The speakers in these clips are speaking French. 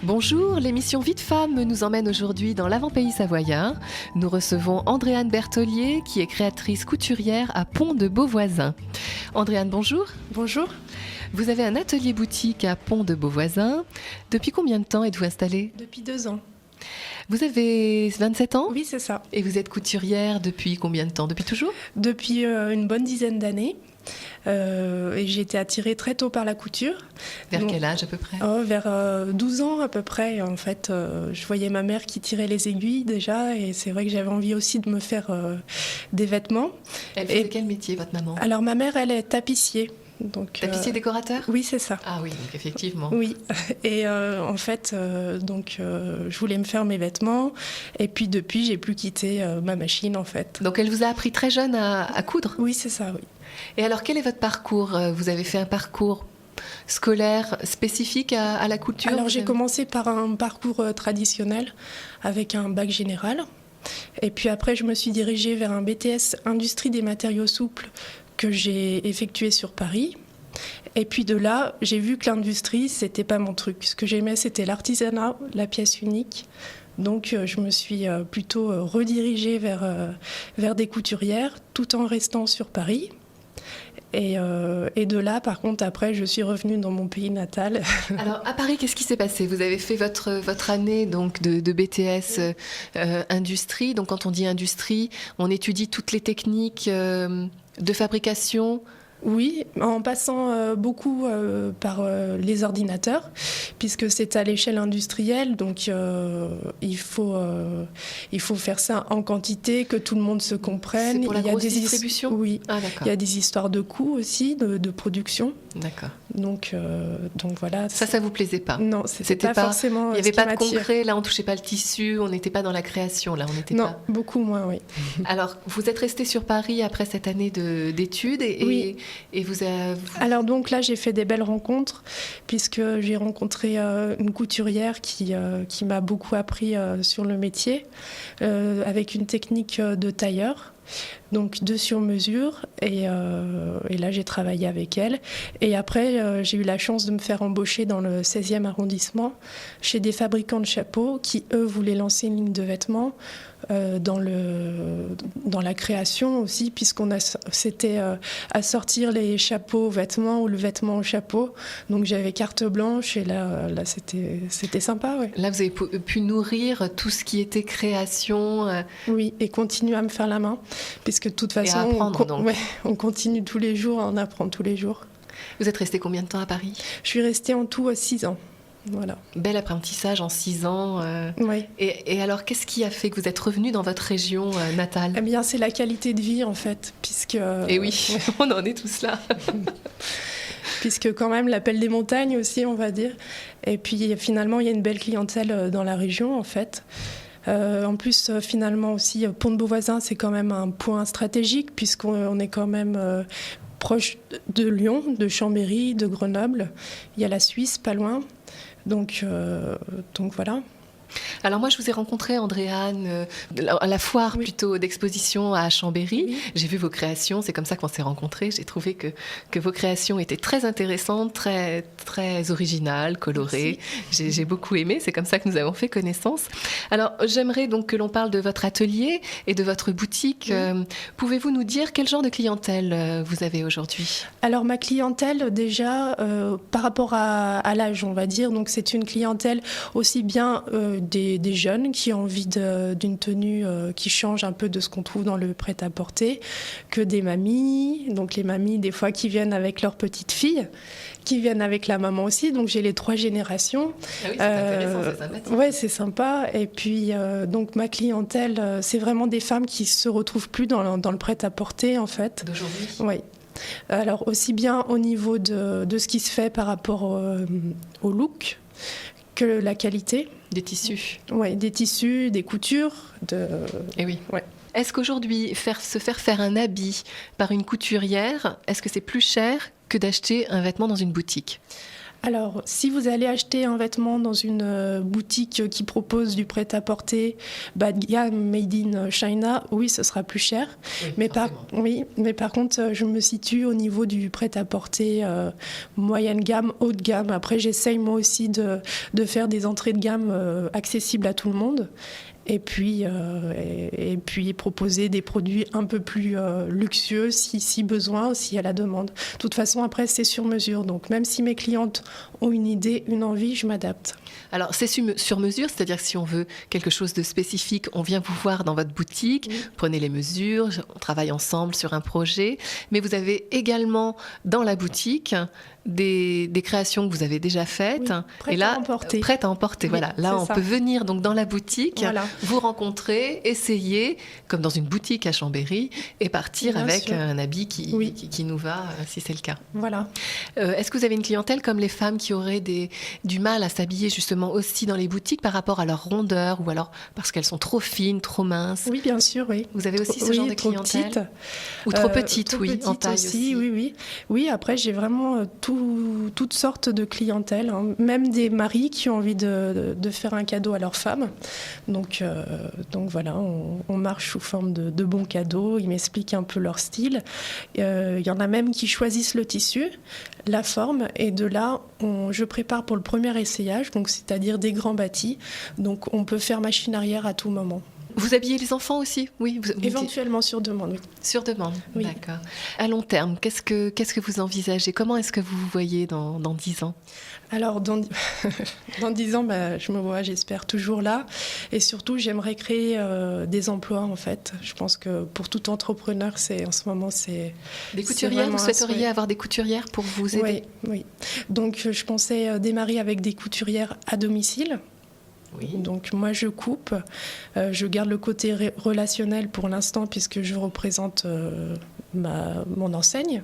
Bonjour, l'émission Vie de femme nous emmène aujourd'hui dans l'avant-pays savoyard. Nous recevons Andréane Berthollier qui est créatrice couturière à Pont-de-Beauvoisin. Andréane, bonjour. Bonjour. Vous avez un atelier boutique à Pont-de-Beauvoisin. Depuis combien de temps êtes-vous installée ? Depuis 2 ans. Vous avez 27 ans ? Oui, c'est ça. Et vous êtes couturière depuis combien de temps ? Depuis toujours ? Depuis une bonne dizaine d'années. Et j'ai été attirée très tôt par la couture. Vers quel âge à peu près ? Vers 12 ans à peu près. En fait, je voyais ma mère qui tirait les aiguilles déjà, et c'est vrai que j'avais envie aussi de me faire des vêtements. Elle faisait quel métier, votre maman ? Alors ma mère, elle est tapissier. Tapissier décorateur ? Oui, c'est ça. Ah oui, donc effectivement. Oui, et en fait, je voulais me faire mes vêtements, et puis depuis, j'ai plus quitté ma machine en fait. Donc elle vous a appris très jeune à coudre ? Oui, c'est ça, oui. Et alors, quel est votre parcours ? Vous avez fait un parcours scolaire spécifique à la couture ? Alors, j'ai commencé par un parcours traditionnel avec un bac général. Et puis après, je me suis dirigée vers un BTS Industrie des matériaux souples que j'ai effectué sur Paris. Et puis de là, j'ai vu que l'industrie, c'était pas mon truc. Ce que j'aimais, c'était l'artisanat, la pièce unique. Donc, je me suis plutôt redirigée vers des couturières, tout en restant sur Paris. Et de là, par contre, après, je suis revenue dans mon pays natal. Alors, à Paris, qu'est-ce qui s'est passé ? Vous avez fait votre année donc, de BTS industrie. Donc, quand on dit industrie, on étudie toutes les techniques de fabrication. Oui, en passant beaucoup par les ordinateurs, puisque c'est à l'échelle industrielle, donc il faut faire ça en quantité, que tout le monde se comprenne. C'est pour la grosse distribution ? Oui, ah, d'accord. Il y a des histoires de coûts aussi, de production. D'accord. Donc voilà. Ça vous plaisait pas ? Non, c'était pas forcément. Il n'y avait pas de concret, là on touchait pas le tissu, on n'était pas dans la création, là on n'était pas. Non, beaucoup moins, oui. Alors, vous êtes restée sur Paris après cette année d'études oui. Et vous avez... Alors donc là, j'ai fait des belles rencontres, puisque j'ai rencontré une couturière qui m'a beaucoup appris sur le métier, avec une technique de tailleur. Donc de sur-mesure, et là j'ai travaillé avec elle. Et après j'ai eu la chance de me faire embaucher dans le 16e arrondissement chez des fabricants de chapeaux qui eux voulaient lancer une ligne de vêtements dans la création aussi, c'était à sortir les chapeaux aux vêtements ou le vêtement au chapeau. Donc j'avais carte blanche, et là c'était sympa. Ouais. Là vous avez pu nourrir tout ce qui était création. Oui, et continuer à me faire la main, puisque de toute façon on continue tous les jours, on apprend tous les jours. Vous êtes restée combien de temps à Paris ? Je suis restée en tout 6 ans. Voilà. Bel apprentissage en 6 ans. Oui. Et alors, qu'est-ce qui a fait que vous êtes revenue dans votre région natale ? Eh bien, c'est la qualité de vie, en fait, puisque... Et oui, on en est tous là. Puisque quand même, l'appel des montagnes aussi, on va dire. Et puis, finalement, il y a une belle clientèle dans la région, en fait. En plus, finalement aussi, Pont-de-Beauvoisin, c'est quand même un point stratégique, puisqu'on est quand même... proche de Lyon, de Chambéry, de Grenoble. Il y a la Suisse, pas loin. Donc voilà. Alors moi, je vous ai rencontré, Andréane, à la foire plutôt d'exposition à Chambéry. Oui. J'ai vu vos créations, c'est comme ça qu'on s'est rencontrés. J'ai trouvé que vos créations étaient très intéressantes, très, très originales, colorées. J'ai beaucoup aimé, c'est comme ça que nous avons fait connaissance. Alors, j'aimerais donc que l'on parle de votre atelier et de votre boutique. Oui. Pouvez-vous nous dire quel genre de clientèle vous avez aujourd'hui ? Alors, ma clientèle, déjà, par rapport à l'âge, on va dire, donc c'est une clientèle aussi bien... des jeunes qui ont envie d'une tenue qui change un peu de ce qu'on trouve dans le prêt-à-porter, que des mamies, donc les mamies des fois qui viennent avec leurs petites filles, qui viennent avec la maman aussi, donc j'ai les 3 générations. Ah oui, c'est intéressant, c'est sympathique. Ouais, c'est sympa. Et puis donc ma clientèle, c'est vraiment des femmes qui se retrouvent plus dans le prêt-à-porter en fait. D'aujourd'hui ? Oui. Alors aussi bien au niveau de ce qui se fait par rapport au look que la qualité. Des tissus. Oui, des tissus, des coutures. Et oui. Ouais. Est-ce qu'aujourd'hui, se faire faire un habit par une couturière, est-ce que c'est plus cher que d'acheter un vêtement dans une boutique ? Alors, si vous allez acheter un vêtement dans une boutique qui propose du prêt-à-porter bas de gamme, made in China, oui, ce sera plus cher. Oui, mais par contre, je me situe au niveau du prêt-à-porter moyenne gamme, haut de gamme. Après, j'essaye moi aussi de faire des entrées de gamme accessibles à tout le monde. Et puis proposer des produits un peu plus luxueux si besoin, s'il y a la demande. De toute façon, après, c'est sur mesure. Donc, même si mes clientes ont une idée, une envie, je m'adapte. Alors, c'est sur mesure, c'est-à-dire que si on veut quelque chose de spécifique, on vient vous voir dans votre boutique, prenez les mesures, on travaille ensemble sur un projet. Mais vous avez également dans la boutique des créations que vous avez déjà faites. Oui, prêtes à emporter. Oui, voilà. Là, on peut venir donc dans la boutique, vous rencontrer, essayer, comme dans une boutique à Chambéry, et partir avec un habit qui nous va, si c'est le cas. Voilà. Est-ce que vous avez une clientèle comme les femmes qui auraient du mal à s'habiller justement aussi dans les boutiques par rapport à leur rondeur, ou alors parce qu'elles sont trop fines, trop minces? Oui, bien sûr, oui. Vous avez aussi ce genre de clientèle? Petites. Ou trop petites, trop petites en taille aussi. Oui, après, j'ai vraiment toutes sortes de clientèle, hein. Même des maris qui ont envie de faire un cadeau à leur femme. Donc voilà, on marche sous forme de bons cadeaux. Ils m'expliquent un peu leur style. Il y en a même qui choisissent le tissu, la forme, et de là, je prépare pour le premier essayage, donc c'est-à-dire des grands bâtis. Donc on peut faire machine arrière à tout moment. Vous habillez les enfants aussi? Oui. Éventuellement sur demande, oui. Sur demande, oui. D'accord. À long terme, qu'est-ce que vous envisagez? Comment est-ce que vous vous voyez dans 10 ans? Alors, dans 10 ans, je me vois, j'espère, toujours là. Et surtout, j'aimerais créer des emplois, en fait. Je pense que pour tout entrepreneur, en ce moment, c'est... Des couturières? Vous souhaiteriez avoir des couturières pour vous aider? Oui. Donc, je pensais démarrer avec des couturières à domicile. Oui. Donc moi je coupe, je garde le côté relationnel pour l'instant puisque je représente mon enseigne,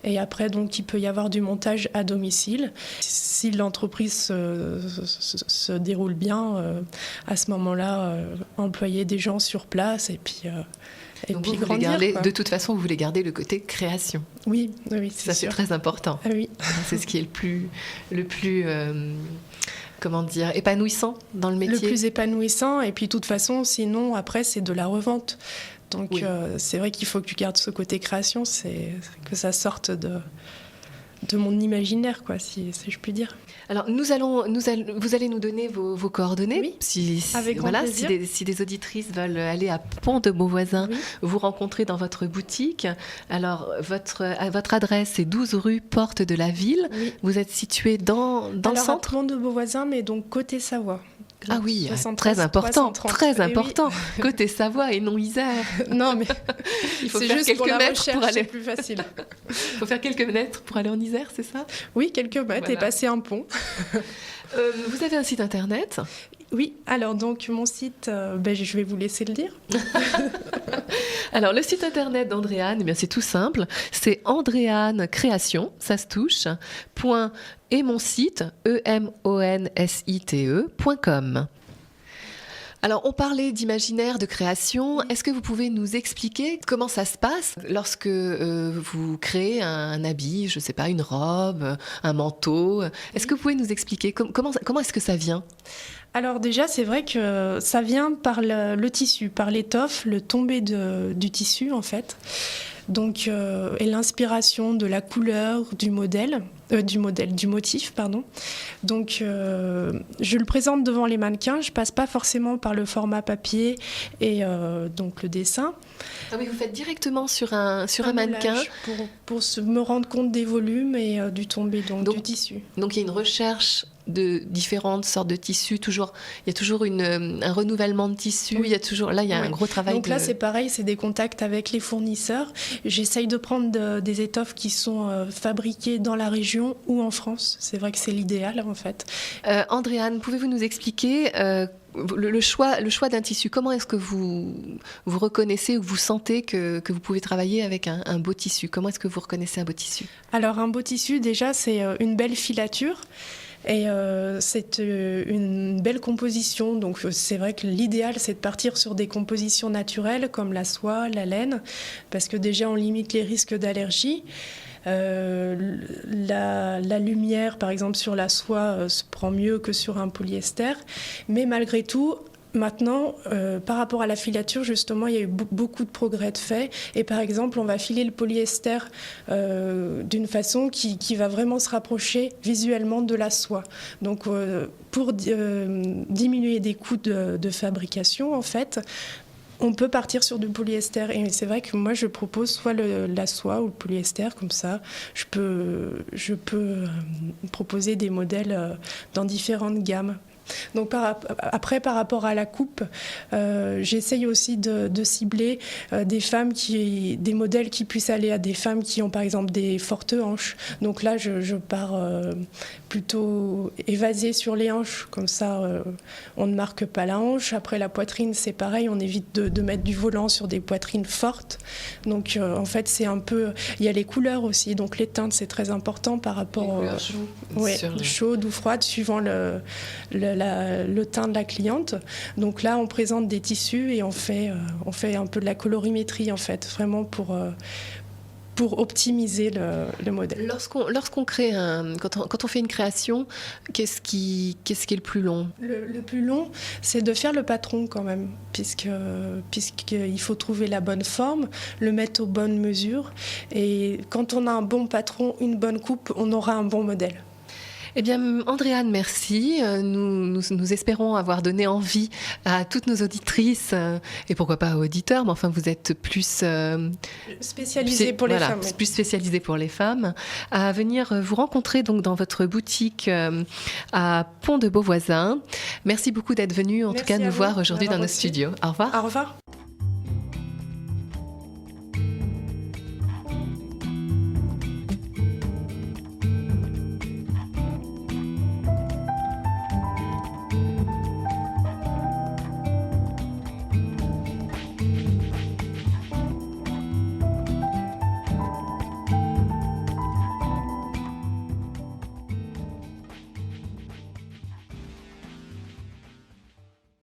et après donc il peut y avoir du montage à domicile. Si l'entreprise se déroule bien, à ce moment-là, employer des gens sur place et puis donc puis vous grandir. De toute façon, vous voulez garder le côté création. Oui, ça c'est très important. Ah, oui. C'est ce qui est le plus comment dire, épanouissant dans le métier. Le plus épanouissant, et puis de toute façon, sinon, après, c'est de la revente. Donc, c'est vrai qu'il faut que tu gardes ce côté création, c'est que ça sorte de mon imaginaire, quoi, si je puis dire. Alors, vous allez nous donner vos coordonnées. Oui, avec grand plaisir. Si des auditrices veulent aller à Pont-de-Beauvoisin, vous rencontrer dans votre boutique. Alors, votre adresse, c'est 12 rue Porte de la Ville. Oui. Vous êtes situé dans le centre? À Pont-de-Beauvoisin, mais donc côté Savoie. Ah oui, très important, 330. très important. Côté Savoie et non Isère. Non, mais il faut c'est faire juste quelques pour la mètres recherche, pour aller. C'est plus facile. Il faut faire quelques mètres pour aller en Isère, c'est ça? Oui, quelques mètres et passer un pont. Vous avez un site internet? Oui, alors donc mon site, je vais vous laisser le dire. Alors le site internet d'Andréane, c'est tout simple, c'est Andréane Création, ça se touche, et mon site, emonsite.com. Alors, on parlait d'imaginaire, de création. Est-ce que vous pouvez nous expliquer comment ça se passe lorsque vous créez un habit, je ne sais pas, une robe, un manteau? Est-ce que vous pouvez nous expliquer comment est-ce que ça vient? Alors déjà, c'est vrai que ça vient par le tissu, par l'étoffe, le tombé du tissu en fait. Donc, et l'inspiration de la couleur, du motif, pardon. Donc, je le présente devant les mannequins. Je passe pas forcément par le format papier et donc le dessin. Ah oui, vous faites directement sur un mannequin pour me rendre compte des volumes et du tombé du tissu. Donc, il y a une recherche de différentes sortes de tissus. Il y a toujours un renouvellement de tissus. Oui. Il y a un gros travail. Donc là, c'est pareil, c'est des contacts avec les fournisseurs. J'essaye de prendre des étoffes qui sont fabriquées dans la région ou en France. C'est vrai que c'est l'idéal, en fait. Andréane, pouvez-vous nous expliquer le choix d'un tissu? Comment est-ce que vous reconnaissez ou vous sentez que vous pouvez travailler avec un beau tissu? Comment est-ce que vous reconnaissez un beau tissu? Alors, un beau tissu, déjà, c'est une belle filature. Et c'est une belle composition, donc c'est vrai que l'idéal c'est de partir sur des compositions naturelles comme la soie, la laine, parce que déjà on limite les risques d'allergie. La lumière, par exemple, sur la soie se prend mieux que sur un polyester. Mais malgré tout, maintenant, par rapport à la filature, justement, il y a eu beaucoup de progrès de fait. Et par exemple, on va filer le polyester d'une façon qui va vraiment se rapprocher visuellement de la soie. Donc, pour diminuer des coûts de fabrication, en fait, on peut partir sur du polyester. Et c'est vrai que moi, je propose soit la soie ou le polyester, comme ça. Je peux proposer des modèles dans différentes gammes. Donc après, par rapport à la coupe, j'essaye aussi de cibler des modèles qui puissent aller à des femmes qui ont par exemple des fortes hanches. Donc là, je pars plutôt évasée sur les hanches, comme ça on ne marque pas la hanche. Après la poitrine, c'est pareil, on évite de mettre du volant sur des poitrines fortes. Donc en fait, c'est un peu... Il y a les couleurs aussi, donc les teintes, c'est très important par rapport chaudes ou froides, suivant le teint de la cliente. Donc là, on présente des tissus et on fait un peu de la colorimétrie, en fait, vraiment pour optimiser le modèle. Lorsqu'on crée quand on fait une création, qu'est-ce qui est le plus long ? Le plus long, c'est de faire le patron quand même, puisqu'il faut trouver la bonne forme, le mettre aux bonnes mesures. Et quand on a un bon patron, une bonne coupe, on aura un bon modèle. Eh bien, Andréane, merci. Nous espérons avoir donné envie à toutes nos auditrices et pourquoi pas aux auditeurs, mais enfin, vous êtes plus spécialisée pour les femmes. Plus spécialisée pour les femmes, à venir vous rencontrer donc dans votre boutique à Pont de Beauvoisin. Merci beaucoup d'être venue, en tout cas, nous voir aujourd'hui dans nos studios. Au revoir. Au revoir.